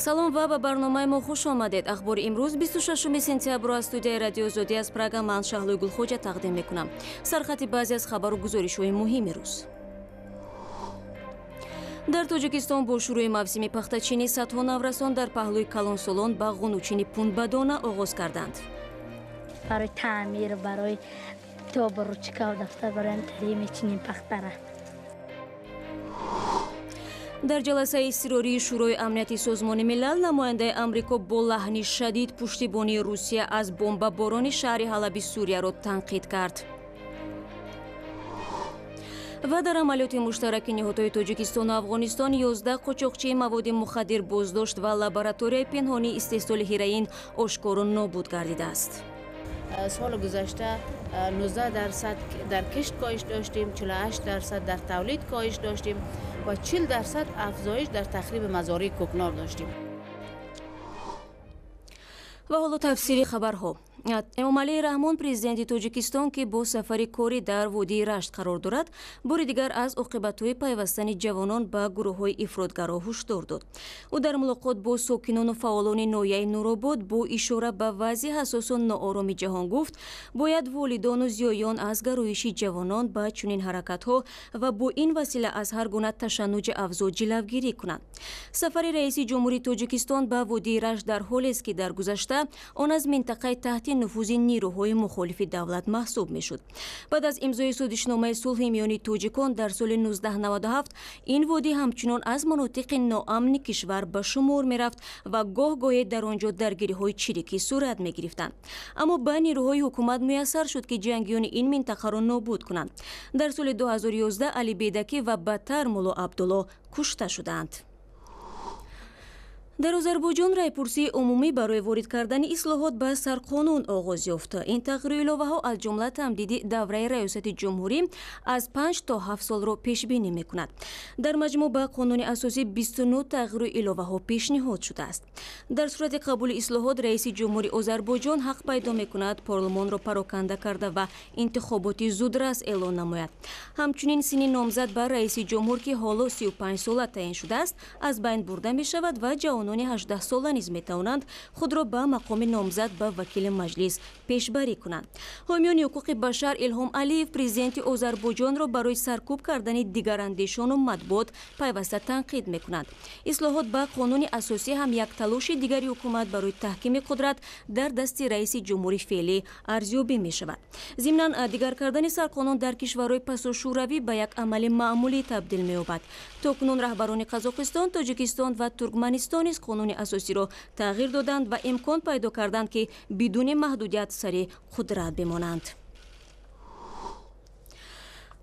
салом ва ба барномаи мо хуш омадед. ахбори имрӯз 26 сентябр аз студияи радио Озодӣ аз Прага ман Шаҳлои Гулхоҷа тақдим мекунам. Сархати баъзе аз хабару гузоришҳои муҳими рӯз. дар Тоҷикистон бо шурӯи мавсими пахтачинӣ садҳо наврасон дар паҳлӯи калонсолон ба ғунучини пунбадона оғоз карданд. барои таъмир, барои тобручка дафтар, барои тарими чинин пахтара. дар ҷаласаи изтирории шӯрои амнияти созмони милал намояндаи амрико бо лаҳни шадид пуштибонии Русия аз бомбаборони шаҳри Ҳалаби Сурияро танқид кард. ва дар амалиёти муштараки ниҳодҳои Тоҷикистону Афғонистон 11 қочоқчии маводи мухаддир боздошт ва лабораторияи пинҳонии истеҳсоли ҳероин ошкору нобуд гардидааст. سال گذشته 19% در کشت کاهش داشتیم، 48% در تولید کاهش داشتیم و 40% افزایش در تخریب مزارع کوکنار داشتیم. ва ҳоло тафсили хабарҳо. Эмомалии Раҳмон, президенти Тоҷикистон, ки бо сафари корӣ дар водии Рашт қарор дорад, бори дигар аз оқибатҳои пайвастани ҷавонон ба гурӯҳҳои ифротгаро ҳушдор дод. ӯ дар мулоқот бо сокинону фаъолони ноҳияи Нуробод бо ишора ба вазъи ҳасосу нооромии ҷаҳон гуфт, бояд волидону зиёён аз гароиши ҷавонон ба чунин ҳаракатҳо ва бо ин васила аз ҳар гуна ташаннуҷи афзод ҷилавгирӣ кунанд. Сафари раиси ҷумҳурии Тоҷикистон ба водии Рашт дар ҳолест, ки дар гузашта он аз минтақаи таҳти нуфузи нирӯҳои мухолифи давлат маҳсуб мешуд. баъд аз имзои созишномаи сулҳи миёни тоҷикон дар соли 1997 ин водӣ ҳамчунон аз манотиқи ноамни кишвар ба шумор мерафт ва гоҳ-гоҳе дар он ҷо даргириҳои чирикӣ сурат мегирифтанд. аммо ба нирӯҳои ҳукумат муяссар шуд, ки ҷангиёни ин минтақаро нобуд кунанд. дар соли 2011 Али Бедакӣ ва баъдтар Мулло Абдулло кушта шуданд. дар Озарбойҷон райпурсии умумӣ барои ворид кардани ислоҳот ба сарқонун оғоз ёфт. ин тағйиру иловаҳо аз ҷумла тамдиди давраи раёсати ҷумҳурӣ аз 5 то 7 солро пешбинӣ мекунад. дар маҷмӯъ ба қонуни асосӣ 29 тағйиру иловаҳо пешниҳод шудааст. дар сурати қабули ислоҳот раиси ҷумҳурии Озарбойҷон ҳақ пайдо мекунад парлумонро пароканда карда ва интихоботи зудрас эълон намояд. ҳамчунин синни номзад ба раиси ҷумҳур, ки ҳоло 35 сола таъин шудааст, аз байн бурда мешавад ва ҷавонони 18 сола низ метавонанд худро ба мақоми номзад ба вакили маҷлис пешбарӣ кунанд. ҳомиёни ҳуқуқи башар Илҳом Алиев президенти Озарбойҷонро барои саркӯб кардани дигарандешону матбуот пайваста танқид мекунанд. ислоҳот ба қонуни асосӣ ҳам як талоши дигари ҳукумат барои таҳкими қудрат дар дасти раиси ҷумҳурии феълӣ арзёбӣ мешавад. зимнан дигар кардани сарқонун дар кишварҳои пасошӯравӣ ба як амали маъмулӣ табдил меёбад. токунун раҳбарони Қазоқистон, Тоҷикистон ва Туркманистон низ қонуни асосиро тағйир доданд ва имкон пайдо карданд, ки бидуни маҳдудият сари қудрат бимонанд.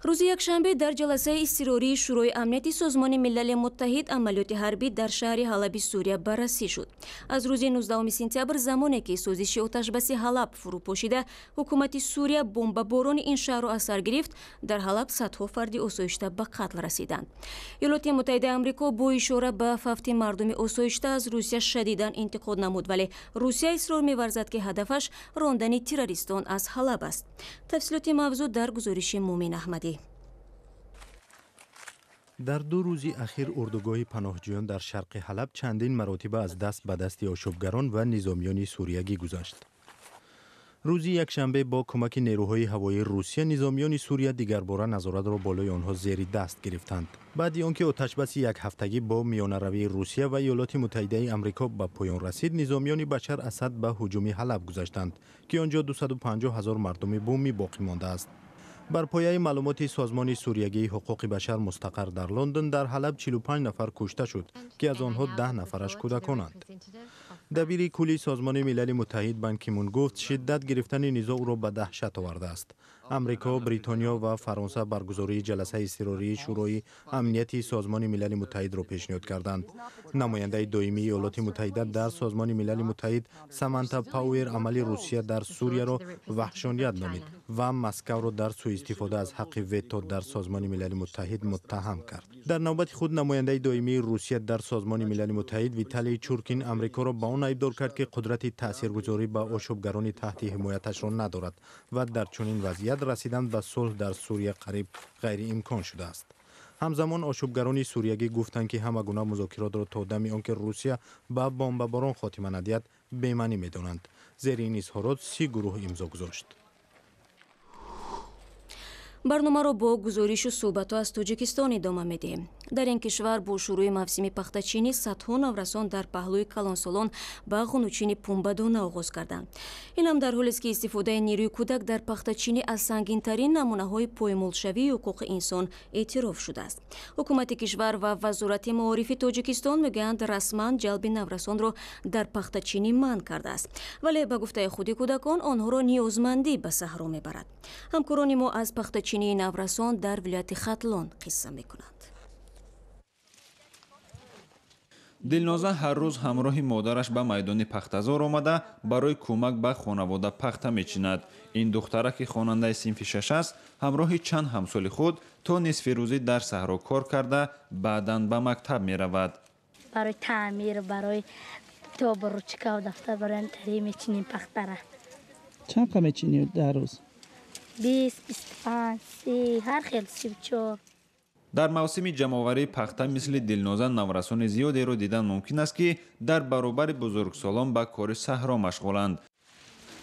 рӯзи якшанбе дар ҷаласаи изтирории шӯрои амнияти созмони милали муттаҳид амалиёти ҳарбӣ дар шаҳри Ҳалаби Сурия баррасӣ шуд. аз рӯзи 19 сентябр замоне ки созиши оташбаси Ҳалаб фурӯпошида ҳукумати Сурия бомбаборони ин шаҳрро аз сар гирифт, дар Ҳалаб садҳо фарди осоишта ба қатл расиданд. иёлоти муттаҳидаи амрико бо ишора ба фавти мардуми осоишта аз Русия шадидан интиқод намуд, вале Русия исрор меварзад, ки ҳадафаш рондани террористон аз Ҳалаб аст. тафсилоти мавзӯъ дар гузориши Мумин Аҳмадӣ. дар ду рӯзи ахир урдугоҳи паноҳҷӯён дар шарқи Ҳалаб чандин маротиба аз даст ба дасти ошӯбгарон ва низомиёни суриягӣ гузашт. рӯзи якшанбе бо кӯмаки нерӯҳои ҳавоии Русия низомиёни Сурия дигарбора назоратро болои онҳо зери даст гирифтанд. баъди он ки оташбаси якҳафтагӣ бо миёнаравии Русия ва Иёлоти Муттаҳидаи Амрико ба поён расид, низомиёни Башар Асад ба ҳуҷуми Ҳалаб гузаштанд, ки он ҷо 250 000 мардуми бумӣ боқӣ мондааст. бар пояи маълумоти Созмони Суриягии ҳуқуқи башар мустақар дар Лондон, дар Ҳалаб 45 нафар кушта шуд, ки аз онҳо 10 нафараш кӯдаконанд. дабири кулли Созмони Милали Муттаҳид Бан Ки Мун гуфт, шиддат гирифтани низоъ ӯро ба даҳшат овардааст. амрико, бритониё ва фаронса баргузории ҷаласаи изтирории шӯрои амнияти Созмони Милали Муттаҳидро пешниҳод карданд. намояндаи доимии Иёлоти Муттаҳида дар Созмони Милали Муттаҳид Саманта Пауэр амали Русия дар Сурияро ваҳшоният номид ва Москавро дар суистифода аз ҳаққи вето дар Созмони Милали Муттаҳид муттаҳам кард. дар навбати худ намояндаи доимии Русия дар Созмони Милали Муттаҳид Виталий Чуркин амрикоро ба он айбдор кард, ки қудрати таъсиргузорӣ ба ошӯбгарони таҳти ҳимояташро надорад ва дар чунин вазъият расидан ба сулҳ дар Сурия қариб ғайриимкон шудааст. همزمان آشوبگران سوریگی گفتند که همگونه مذاکرات را تا دمی آنکه روسیه به بمباران خاتمه ندهد بی‌معنی می‌دانند. زیر این اظهارات 30 گروه امضا گذاشت. барномаро бо гузоришу суҳбатҳо аз тоҷикистон идома медиҳем. дар ин кишвар бо шурӯи мавсими пахтачинӣ садҳо наврасон дар паҳлӯи калонсолон ба ғунучини пунбадона оғоз карданд. ин ҳам дар ҳолест ки истифодаи нерӯи кӯдак дар пахтачинӣ аз сангинтарин намунаҳои поймолшавии ҳуқуқи инсон эътироф шудааст. ҳукумати кишвар ва вазорати маорифи тоҷикистон мегӯянд расман ҷалби наврасонро дар пахтачинӣ манъ кардааст, вале ба гуфтаи худи кӯдакон онҳоро ниёзмандӣ ба саҳро мебарад. ҳамкорони мо аз пахтачинии наврасон дар вилояти Хатлон қисса мекунанд. дилноза ҳар рӯз ҳамроҳи модараш ба майдони пахтазор омада барои кӯмак ба хонавода пахта мечинад. ин духтараки хонандаи синфи 6 аст, ҳамроҳи чанд ҳамсоли худ то нисфи рӯзӣ дар саҳро кор карда баъдан ба мактаб меравад. барои таъмир, барои тобручка ва дафтар барои амтарӣ мечинем пахтара. чанд қа мечинӣ дар рӯз? 20, 25, 30, ҳар хел 34. дар мавсими ҷамъоварии пахта мисли Дилноза наврасони зиёдеро дидан мумкин аст ки дар баробари бузургсолон ба кори саҳро машғуланд.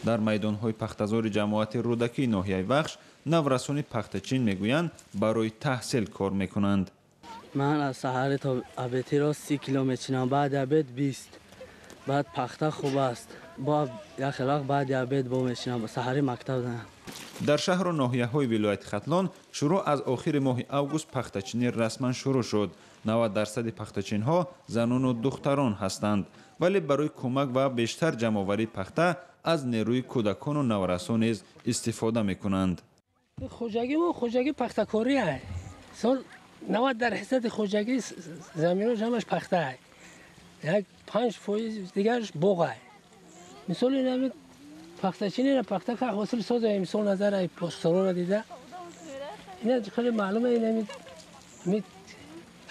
дар майдонҳои пахтазори ҷамоати рӯдакии ноҳияи Вахш наврасони пахтачин мегӯянд барои таҳсил кор мекунанд. ман аз саҳари то абетиро 30 кило мечинам, баъди абед 20. баъд пахта хуб аст, бо як вақт баъди абед бо мечинам, саҳари мактаб занам. дар шаҳру ноҳияҳои вилояти Хатлон шуруъ аз охири моҳи август пахтачинӣ расман шурӯъ шуд. 90% пахтачинҳо занону духтарон ҳастанд, вале барои кӯмак ва бештар ҷамъоварии пахта аз нерӯи кӯдакону наврасон низ истифода мекунанд. خوجگی ما خوجگی پختکاری است. سال 90% خوجگی زمینش همش پخته است. یک 5% دیگرش باغ است. مثال این پختچینی را پخته که حاصل ساز مثال نظر پاسداران دیده. اینا خیلی معلومه این می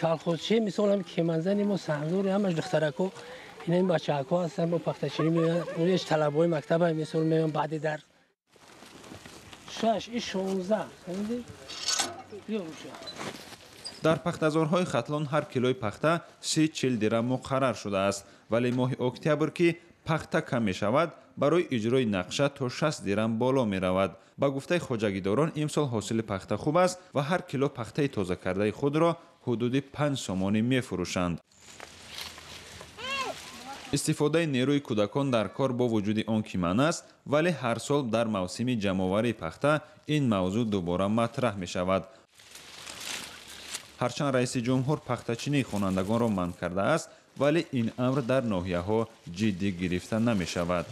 کالخوزچی مثال هم کیمانزنی ما سنگور همش دخترکو اینا این بچه‌ها هستن با پختچینی میان. اونش طلبه‌های مکتب مثال میان بعد در 6 16 дар пахтазорҳои Хатлон ҳар килои пахта 30-40 дирам муқаррар шудааст, вале моҳи октябр ки пахта кам мешавад, барои иҷрои нақша то 60 дирам боло меравад. ба гуфтаи хоҷагидорон имсол ҳосили пахта хуб аст ва ҳар кило пахтаи тоза кардаи худро ҳудуди 5 сомонӣ мефурӯшанд. истифодаи нерӯи кӯдакон дар кор бо вуҷуди он ки манъ аст, вале ҳар сол дар мавсими ҷамъоварии пахта ин мавзӯъ дубора матраҳ мешавад. ҳарчанд раиси ҷумҳур пахтачинии хонандагонро манъ кардааст, вале ин амр дар ноҳияҳо ҷиддӣ гирифта намешавад.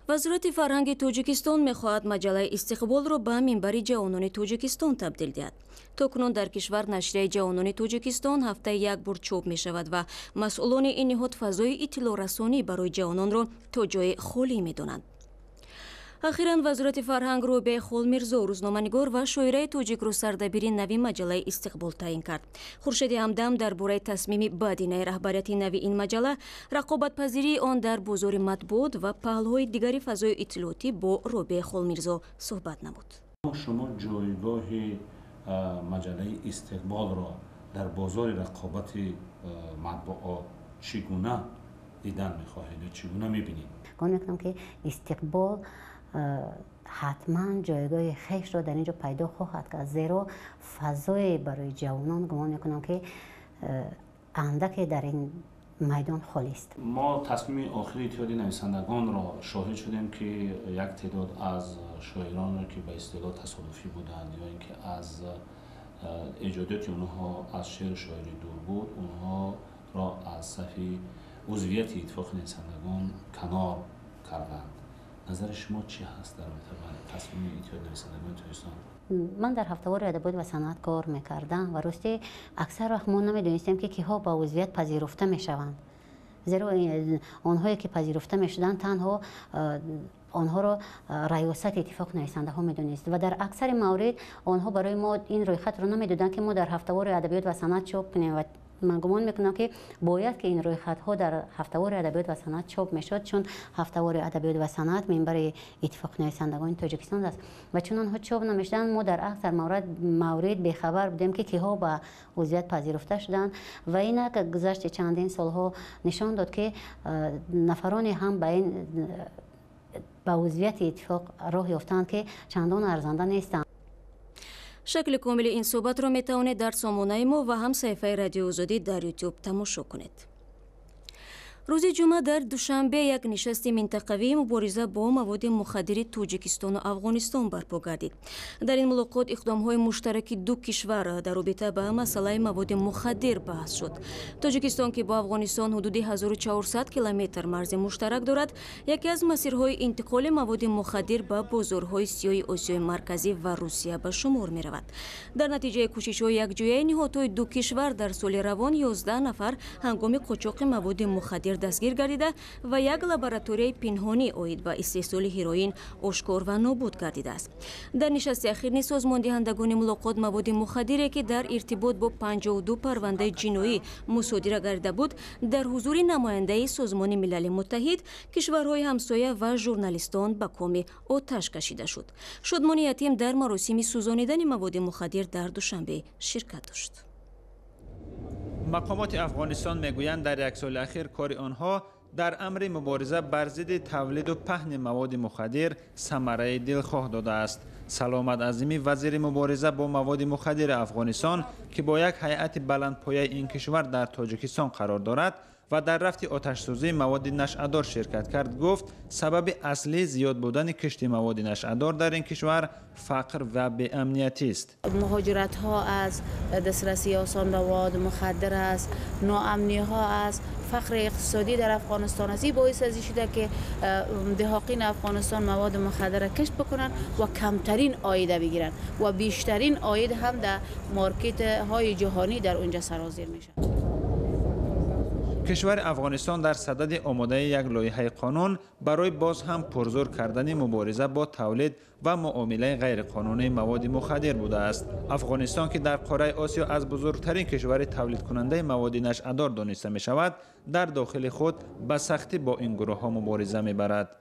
вазорати фарҳанги тоҷикистон мехоҳад маҷалаи истиқболро ба минбари ҷавонони тоҷикистон табдил диҳад. токунун дар кишвар нашрияи ҷавонони тоҷикистон ҳафтаи як бор чоп мешавад ва масъулони ин ниҳод фазои иттилоърасонӣ барои ҷавононро то ҷои холӣ медонанд. ахиран вазорати фарҳанг Робия Холмирзо рӯзноманигор ва шоираи тоҷикро сардабири нави маҷалаи истиқбол таъин кард. Хуршеди ҳамдам дар бораи тасмими баъдинаи раҳбарияти нави ин маҷалла, рақобатпазирии он дар бозори матбуот ва паҳлӯҳои дигари фазои иттилоотӣ бо Робия Холмирзо суҳбат намуд. шумо ҷойгоҳи маҷалаи истиқболро дар бозори рақобати матбуот чӣ гуна дидан мехоҳед, чӣ гуна мебинед? گمان میکنم که استقبال حتما جایگاه خیش را در اینجا پیدا خواهد کرد، زیرا فضای برای جوانان گمان میکنم که اندک در این میدان خالی است. ما تصمیم آخری اتحادیه نویسندگان را شاهد شدیم که یک تعداد از شاعران را که به اصطلاح تصادفی بودند یا اینکه از ایجادات اونها از شعر شاعری دور بود، اونها را از صف عضویت اتفاق نویسندگان کنار کردند. نظر شما چی هست در رابطه با تصمیم اتحادیه نویسندگان تویستان؟ من در هفته‌وار ادبیات و صنعت کار میکردم و راستی اکثر وقت ما نمیدونستیم که کیها با عضویت پذیرفته میشوند، زیرا آنهایی که پذیرفته میشدند تنها آنها را ریاست اتفاق نویسنده ها میدونست و در اکثر موارد آنها برای ما این رویخط رو نمیدادند که ما در هفته‌وار ادبیات و صنعت چاپ کنیم و من گمان میکنم که باید که این رویخطها در هفته‌وار ادبیات و صنعت چاپ میشد، چون هفته‌وار ادبیات و صنعت منبر اتفاق نویسندگان تاجیکستان است و چون آنها چاپ نمیشدن ما در اکثر مورد بخبر بودیم که کیها به عضویت پذیرفته شدند و این که گذشت چندین سالها نشان داد که نفرانی هم به این به عضویت اتفاق راه یافتند که چندان ارزنده نیستند. شکل کامل این صحبت را می توانید در سامانه ما و هم صفحه رادیو آزادی در یوتیوب تماشا کنید. روز جمعه در دوشنبه یک نشست منطقوی مبارزه با مواد مخدر تاجیکستان و افغانستان برپا گردید. در این ملاقات اقدام‌های مشترک دو کشور در رابطه با مسئله مواد مخدر بحث شد. تاجیکستان که با افغانستان حدود 1400 کیلومتر مرز مشترک دارد، یکی از مسیرهای انتقال مواد مخدر به بازارهای سیاه آسیای مرکزی و روسیه به شمار می‌رود. در نتیجه کوشش‌های یکجایی نهادهای دو کشور در سال روان 11 نفر هنگام قاچاق مواد مخدر دستگیر گردیده و یک لابراتوری پنهانی اید به استحصال هروئین آشکار و نابود گردیده است. در نشست اخیر نیز سازمان دهندگان ملاقات مواد مخدری که در ارتباط با 52 پرونده جنایی مصادره گردیده بود، در حضور نماینده سازمان ملل متحد، کشورهای همسایه و ژورنالیستان به کام آتش کشیده شد. شادمان یتیم در مراسم سوزانیدن مواد مخدر در دوشنبه شرکت داشت. مقامات افغانستان میگویند در یک سال اخیر کار آنها در امر مبارزه بر ضد تولید و پهن مواد مخدر ثمره دلخواه داده است. سلامت عظیمی وزیر مبارزه با مواد مخدر افغانستان که با یک هیئت بلندپایه این کشور در تاجیکستان قرار دارد و در رفع آتش‌سوزی مواد نشئه‌دار شرکت کرد، گفت سبب اصلی زیاد بودن کشت مواد نشئه‌دار در این کشور فقر و بی‌امنیتی است. مهاجرت ها از دسترسی آسان به مواد مخدر است، ناامنی ها است، فقر اقتصادی در افغانستان است. این باعث ازی شده که دهاقین افغانستان مواد مخدر کشت بکنن و کمترین عاید بگیرن و بیشترین عاید هم در مارکت های جهانی در اونجا سرازیر میشه. کشور افغانستان در صدد آماده یک لایحه قانون برای باز هم پرزور کردن مبارزه با تولید و معامله غیرقانونی مواد مخدر بوده است. افغانستان که در قاره آسیا از بزرگترین کشور تولید کننده مواد نشئه‌دار دانسته می شود، در داخل خود به سختی با این گروه ها مبارزه می برد.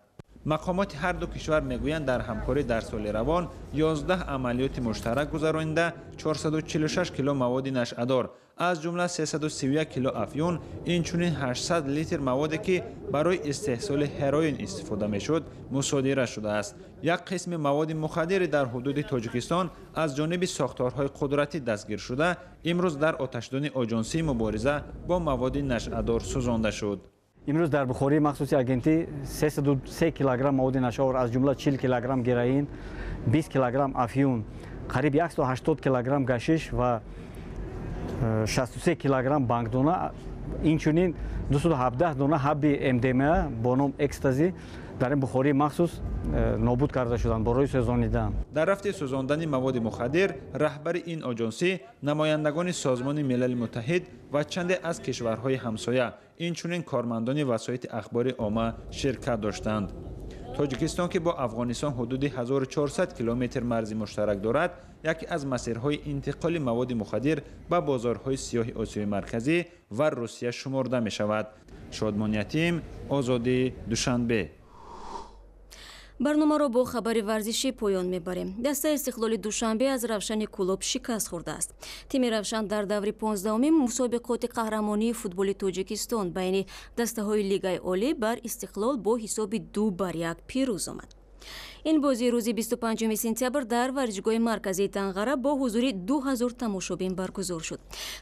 مقامات هر دو کشور میگویند در همکاری در سال روان 11 عملیات مشترک گذرانده 446 کیلو مواد نشئه‌دار از جمله 331 کیلو افیون، اینچنین 800 لیتر موادی که برای استحصال هروئین استفاده میشد مصادره شده است. یک قسم مواد مخدر در حدود تاجیکستان از جانب ساختارهای قدرتی دستگیر شده امروز در آتشدان آژانسی مبارزه با مواد نشئه‌دار سوزانده شد. امروز در بخاری مخصوصی اگنتی 303 کیلوگرم مواد نشئه‌آور از جمله 40 کیلوگرم گروئین، 20 کیلوگرم افیون، قریب 180 کیلوگرم گشیش و 63 کیلوگرم بانکدونه، اینچنین 217 دانه حب MDMA با نام اکستازی در این بخاری مخصوص نابود کرده شدند برای سوزانیدن. در رفع سوزاندن مواد مخدر، رهبر این آژانسی، نمایندگان سازمان ملل متحد و چند از کشورهای همسایه، اینچنین کارمندان وسایط اخبار عامه شرکت داشتند. تاجیکستان که با افغانستان حدود 1400 کیلومتر مرز مشترک دارد، یکی از مسیرهای انتقال مواد مخدر به بازارهای سیاه آسیای مرکزی و روسیه شمرده می شود. شادمان یتیم، آزادی، دوشنبه. برنامه را با خبر ورزشی پایان میبریم. دسته استقلال دوشنبه از روشن کلوب شکست خورده است. تیم روشن در دور 15 مسابقات قهرمانی فوتبال تاجیکستان بین دسته های لیگ عالی بر استقلال با حساب 2-1 پیروز آمد. این بازی روز 25 سپتامبر در ورزشگاه مرکزی تنقره با حضور 2000 تماشابین برگزار شد.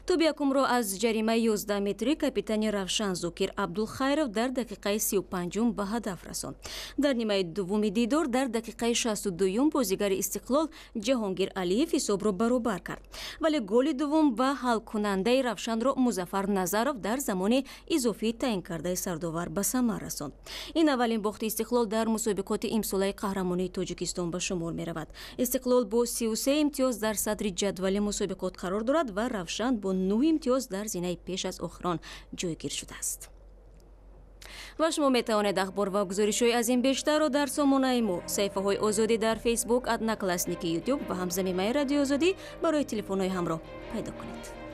توپ یکم را از جریمه 11 متری کاپیتان روشن زوکیر عبدالخیرов در دقیقه 35 به هدف رساند. در نیمه دوم دیدار در دقیقه 62 بازیگر استقلال جهانگیر علیف حساب را برابر کرد، ولی گل دوم و حل کننده روشن را مظفر نظرов در زمان اضافی تعیین کرده سرداور به ثمر رساند. این اولین باخت استقلال در مسابقات امسال قهرمانی تاجیکستان به شمار می رود. استقلال با 33 امتیاز در صدر جدول مسابقات قرار دارد و روشن با 9 امتیاز در زینه پیش از آخران جایگیر شده است. و شما می توانید اخبار و گزارش‌های از این بیشتر را در سامانه ما، صفحه های آزادی در فیسبوک @نکلاسنیک یوتیوب و همزمینه رادیو آزادی برای تلفن‌های همراه پیدا کنید.